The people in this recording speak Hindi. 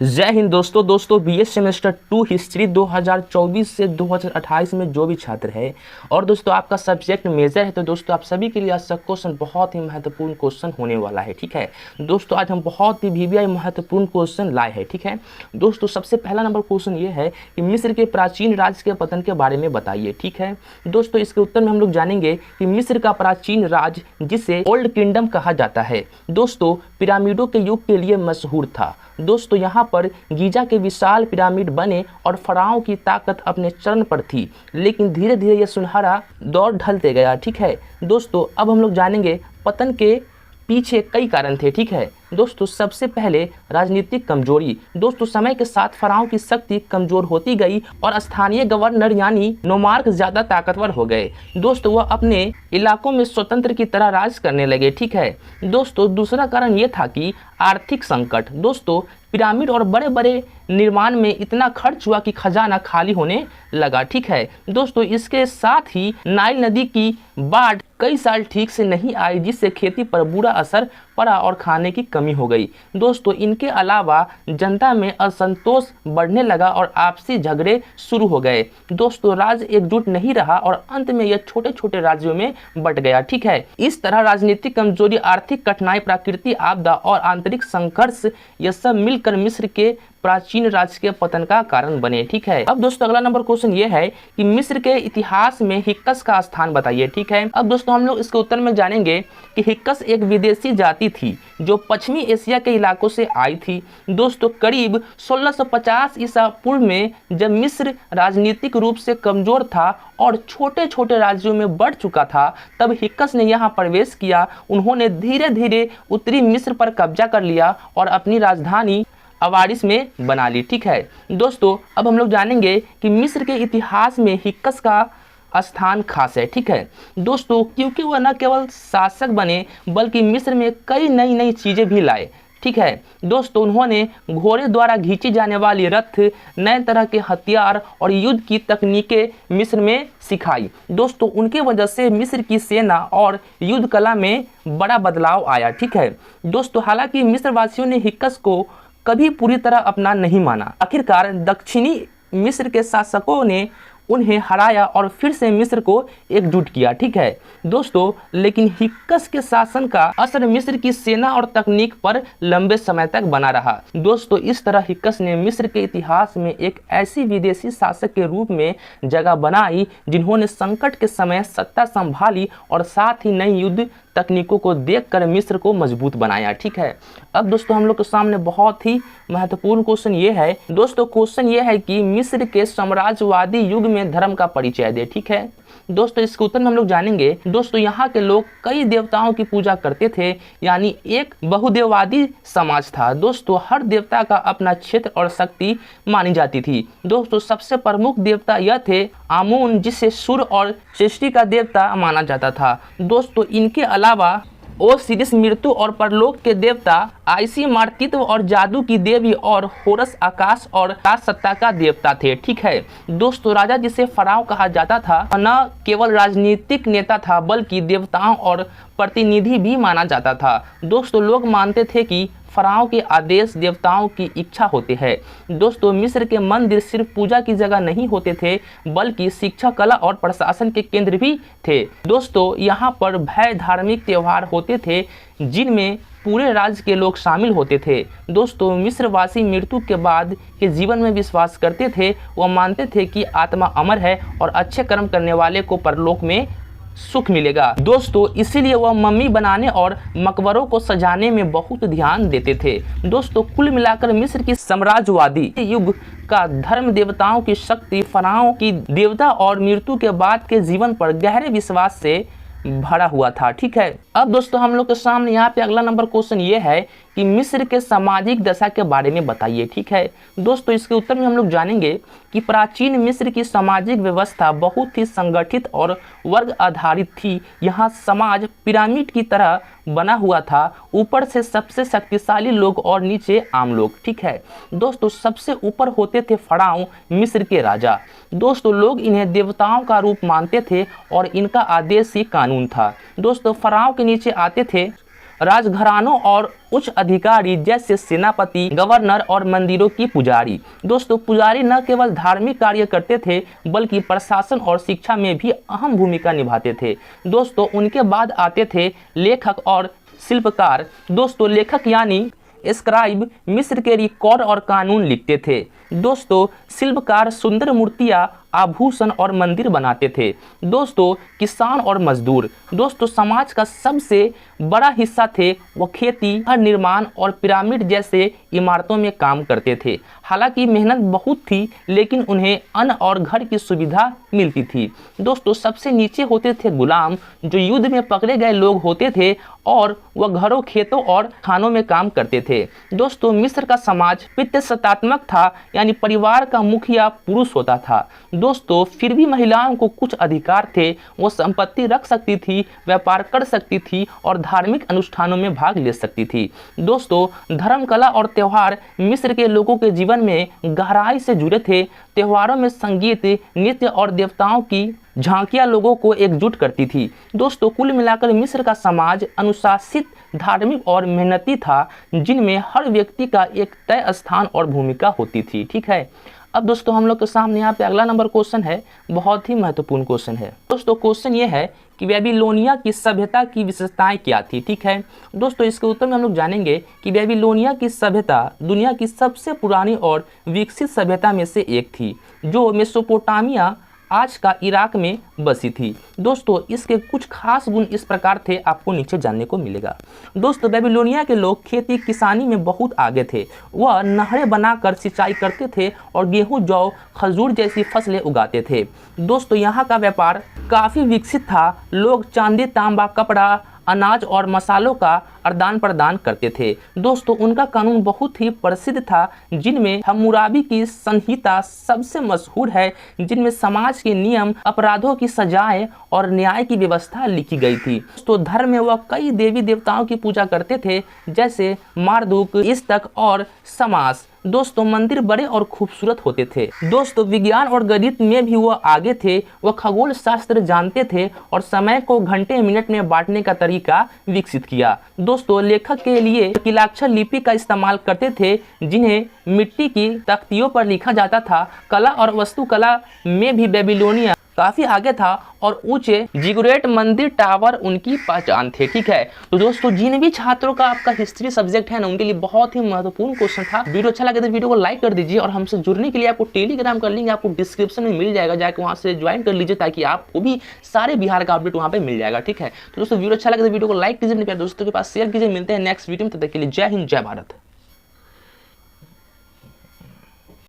जय हिंद दोस्तों बीएस सेमेस्टर 2 हिस्ट्री 2024 से 2028 में जो भी छात्र है और दोस्तों आपका सब्जेक्ट मेजर है तो दोस्तों आप सभी के लिए आज का क्वेश्चन बहुत ही महत्वपूर्ण क्वेश्चन होने वाला है। ठीक है दोस्तों, आज हम बहुत ही वीवीआई महत्वपूर्ण क्वेश्चन लाए हैं। ठीक है दोस्तों, सबसे पहला नंबर क्वेश्चन ये है कि मिस्र के प्राचीन राज्य के पतन के बारे में बताइए। ठीक है दोस्तों, इसके उत्तर में हम लोग जानेंगे कि मिस्र का प्राचीन राज्य जिसे ओल्ड किंगडम कहा जाता है दोस्तों पिरामिडों के युग के लिए मशहूर था। दोस्तों यहाँ पर गीजा के विशाल पिरामिड बने और फराओं की ताकत अपने चरण पर थी, लेकिन धीरे धीरे यह सुनहरा दौर ढलते गया। ठीक है दोस्तों, अब हम लोग जानेंगे पतन के पीछे कई कारण थे। ठीक है दोस्तों, सबसे पहले राजनीतिक कमजोरी। दोस्तों समय के साथ फराओं की शक्ति कमजोर होती गई और स्थानीय गवर्नर यानी नोमार्क ज्यादा ताकतवर हो गए। दोस्तों वह अपने इलाकों में स्वतंत्र की तरह राज करने लगे। ठीक है दोस्तों, दूसरा कारण यह था कि आर्थिक संकट। दोस्तों पिरामिड और बड़े बड़े निर्माण में इतना खर्च हुआ कि खजाना खाली होने लगा। ठीक है दोस्तों, इसके साथ ही नाइल नदी की बाढ़ कई साल ठीक से नहीं आई, जिससे खेती पर बुरा असर पड़ा और खाने की कमी हो गई। दोस्तों इनके अलावा जनता में असंतोष बढ़ने लगा और आपसी झगड़े शुरू हो गए। दोस्तों राज्य एकजुट नहीं रहा और अंत में यह छोटे छोटे राज्यों में बंट गया। ठीक है, इस तरह राजनीतिक कमजोरी, आर्थिक कठिनाई, प्राकृतिक आपदा और आंतरिक संघर्ष यह सब मिलकर मिस्र के प्राचीन राज्य के पतन का कारण बने। ठीक है, अब दोस्तों अगला नंबर क्वेश्चन ये है कि मिस्र के इतिहास में हिक्कस का स्थान बताइए। ठीक है, अब दोस्तों हम लोग इसके उत्तर में जानेंगे कि हिक्कस एक विदेशी जाति थी जो पश्चिमी एशिया के इलाकों से आई थी। दोस्तों करीब 1650 ईसा पूर्व में जब मिस्र राजनीतिक रूप से कमजोर था और छोटे छोटे राज्यों में बढ़ चुका था, तब हिक्कस ने यहाँ प्रवेश किया। उन्होंने धीरे धीरे उत्तरी मिस्र पर कब्जा कर लिया और अपनी राजधानी अवारिस में बना ली। ठीक है दोस्तों, अब हम लोग जानेंगे कि मिस्र के इतिहास में हिक्कस का स्थान खास है। ठीक है दोस्तों, क्योंकि वह न केवल शासक बने बल्कि मिस्र में कई नई नई चीज़ें भी लाए। ठीक है दोस्तों, उन्होंने घोड़े द्वारा खींची जाने वाली रथ, नए तरह के हथियार और युद्ध की तकनीकें मिस्र में सिखाई। दोस्तों उनके वजह से मिस्र की सेना और युद्ध कला में बड़ा बदलाव आया। ठीक है दोस्तों, हालांकि मिस्र वासियों ने हिक्कस को कभी पूरी तरह अपना नहीं माना। आखिरकार दक्षिणी मिस्र के शासकों ने उन्हें हराया और फिर से मिस्र को एकजुट किया। ठीक है दोस्तों, लेकिन हिक्कस के शासन का असर मिस्र की सेना और तकनीक पर लंबे समय तक बना रहा। दोस्तों इस तरह हिक्कस ने मिस्र के इतिहास में एक ऐसी विदेशी शासक के रूप में जगह बनाई जिन्होंने संकट के समय सत्ता संभाली और साथ ही नई युद्ध तकनीकों को देखकर मिस्र को मजबूत बनाया। ठीक है, अब दोस्तों हम लोग के सामने बहुत ही महत्वपूर्ण क्वेश्चन ये है। दोस्तों क्वेश्चन ये है कि मिस्र के साम्राज्यवादी युग में धर्म का परिचय दे। ठीक है दोस्तों, इसके उत्तर में हम लोग जानेंगे। दोस्तों यहाँ के लोग कई देवताओं की पूजा करते थे, यानी एक बहुदेववादी समाज था। दोस्तों हर देवता का अपना क्षेत्र और शक्ति मानी जाती थी। दोस्तों सबसे प्रमुख देवता यह थे आमून, जिसे सूर्य और सृष्टि का देवता माना जाता था। दोस्तों इनके अलावा ओसिरिस मृत्यु और परलोक के देवता, आईसी मातृत्व और जादू की देवी और होरस आकाश और राज सत्ता का देवता थे। ठीक है दोस्तों, राजा जिसे फराव कहा जाता था न केवल राजनीतिक नेता था बल्कि देवताओं और प्रतिनिधि भी माना जाता था। दोस्तों लोग मानते थे कि फराओं के आदेश देवताओं की इच्छा होते हैं। दोस्तों मिस्र के मंदिर सिर्फ पूजा की जगह नहीं होते थे बल्कि शिक्षा, कला और प्रशासन के केंद्र भी थे। दोस्तों यहाँ पर भय धार्मिक त्यौहार होते थे जिनमें पूरे राज्य के लोग शामिल होते थे। दोस्तों मिस्रवासी मृत्यु के बाद के जीवन में विश्वास करते थे। वह मानते थे कि आत्मा अमर है और अच्छे कर्म करने वाले को परलोक में सुख मिलेगा। दोस्तों इसीलिए वह मम्मी बनाने और मकबरों को सजाने में बहुत ध्यान देते थे। दोस्तों कुल मिलाकर मिस्र की साम्राज्यवादी युग का धर्म, देवताओं की शक्ति, फराओं की देवता और मृत्यु के बाद के जीवन पर गहरे विश्वास से भरा हुआ था। ठीक है, अब दोस्तों हम लोग के सामने यहाँ पे अगला नंबर क्वेश्चन ये है कि मिस्र के सामाजिक दशा के बारे में बताइए। ठीक है दोस्तों, इसके उत्तर में हम लोग जानेंगे कि प्राचीन मिस्र की सामाजिक व्यवस्था बहुत ही संगठित और वर्ग आधारित थी। यहाँ समाज पिरामिड की तरह बना हुआ था, ऊपर से सबसे शक्तिशाली लोग और नीचे आम लोग। ठीक है दोस्तों, सबसे ऊपर होते थे फराओ, मिस्र के राजा। दोस्तों लोग इन्हें देवताओं का रूप मानते थे और इनका आदेश ही कानून था। दोस्तों फराओ के नीचे आते थे राजघरानों और उच्च अधिकारी जैसे सेनापति, गवर्नर और मंदिरों की पुजारी। दोस्तों पुजारी न केवल धार्मिक कार्य करते थे बल्कि प्रशासन और शिक्षा में भी अहम भूमिका निभाते थे। दोस्तों उनके बाद आते थे लेखक और शिल्पकार। दोस्तों लेखक यानी स्क्राइब मिस्र के रिकॉर्ड और कानून लिखते थे। दोस्तों शिल्पकार सुंदर मूर्तियां, आभूषण और मंदिर बनाते थे। दोस्तों किसान और मजदूर, दोस्तों समाज का सबसे बड़ा हिस्सा थे वो खेती, घर निर्माण और पिरामिड जैसे इमारतों में काम करते थे। हालांकि मेहनत बहुत थी लेकिन उन्हें अन्न और घर की सुविधा मिलती थी। दोस्तों सबसे नीचे होते थे गुलाम, जो युद्ध में पकड़े गए लोग होते थे और वह घरों, खेतों और खानों में काम करते थे। दोस्तों मिस्र का समाज पितृसत्तात्मक था, यानी परिवार का मुखिया पुरुष होता था। दोस्तों फिर भी महिलाओं को कुछ अधिकार थे, वो संपत्ति रख सकती थी, व्यापार कर सकती थी और धार्मिक अनुष्ठानों में भाग ले सकती थी। दोस्तों धर्म, कला और त्यौहार मिस्र के लोगों के जीवन में गहराई से जुड़े थे। त्योहारों में संगीत, नृत्य और देवताओं की झांकियां लोगों को एकजुट करती थी। दोस्तों कुल मिलाकर मिस्र का समाज अनुशासित, धार्मिक और मेहनती था, जिनमें हर व्यक्ति का एक तय स्थान और भूमिका होती थी। ठीक है, अब दोस्तों हम लोग के सामने यहाँ पे अगला नंबर क्वेश्चन है, बहुत ही महत्वपूर्ण क्वेश्चन है। दोस्तों क्वेश्चन ये है कि बेबीलोनिया की सभ्यता की विशेषताएं क्या थी। ठीक है दोस्तों, इसके उत्तर में हम लोग जानेंगे कि बेबीलोनिया की सभ्यता दुनिया की सबसे पुरानी और विकसित सभ्यता में से एक थी, जो मेसोपोटामिया, आज का इराक में बसी थी। दोस्तों इसके कुछ खास गुण इस प्रकार थे, आपको नीचे जानने को मिलेगा। दोस्तों बेबीलोनिया के लोग खेती किसानी में बहुत आगे थे। वह नहरें बनाकर सिंचाई करते थे और गेहूं, जौ, खजूर जैसी फसलें उगाते थे। दोस्तों यहाँ का व्यापार काफ़ी विकसित था। लोग चांदी, तांबा, कपड़ा, अनाज और मसालों का आदान प्रदान करते थे। दोस्तों उनका कानून बहुत ही प्रसिद्ध था, जिनमें हम्मुराबी की संहिता सबसे मशहूर है, जिनमें समाज के नियम, अपराधों की सजाएं और न्याय की व्यवस्था लिखी गई थी। दोस्तों धर्म में वह कई देवी देवताओं की पूजा करते थे, जैसे मारदुक, इस्तक और समास। दोस्तों मंदिर बड़े और खूबसूरत होते थे। दोस्तों विज्ञान और गणित में भी वह आगे थे। वह खगोल शास्त्र जानते थे और समय को घंटे मिनट में बांटने का तरीका विकसित किया। दोस्तों लेखक के लिए किलाक्षर लिपि का इस्तेमाल करते थे, जिन्हें मिट्टी की तख्तियों पर लिखा जाता था। कला और वास्तुकला में भी बेबीलोनिया काफ़ी आगे था और ऊंचे जिगुरेट मंदिर, टावर उनकी पहचान थे। ठीक है, तो दोस्तों जिन भी छात्रों का आपका हिस्ट्री सब्जेक्ट है ना, उनके लिए बहुत ही महत्वपूर्ण क्वेश्चन था। वीडियो अच्छा लगे तो वीडियो को लाइक कर दीजिए और हमसे जुड़ने के लिए आपको टेलीग्राम का लिंक आपको डिस्क्रिप्शन में मिल जाएगा, जाकर वहाँ से ज्वाइन कर लीजिए ताकि आपको भी सारे बिहार का अपडेट वहाँ पे मिल जाएगा। ठीक है, तो दोस्तों वीडियो अच्छा लगे तो वीडियो को लाइक कीजिए, अपने प्यारे दोस्तों के पास शेयर कीजिए। मिलते हैं नेक्स्ट वीडियो में, तब तक के लिए जय हिंद, जय भारत।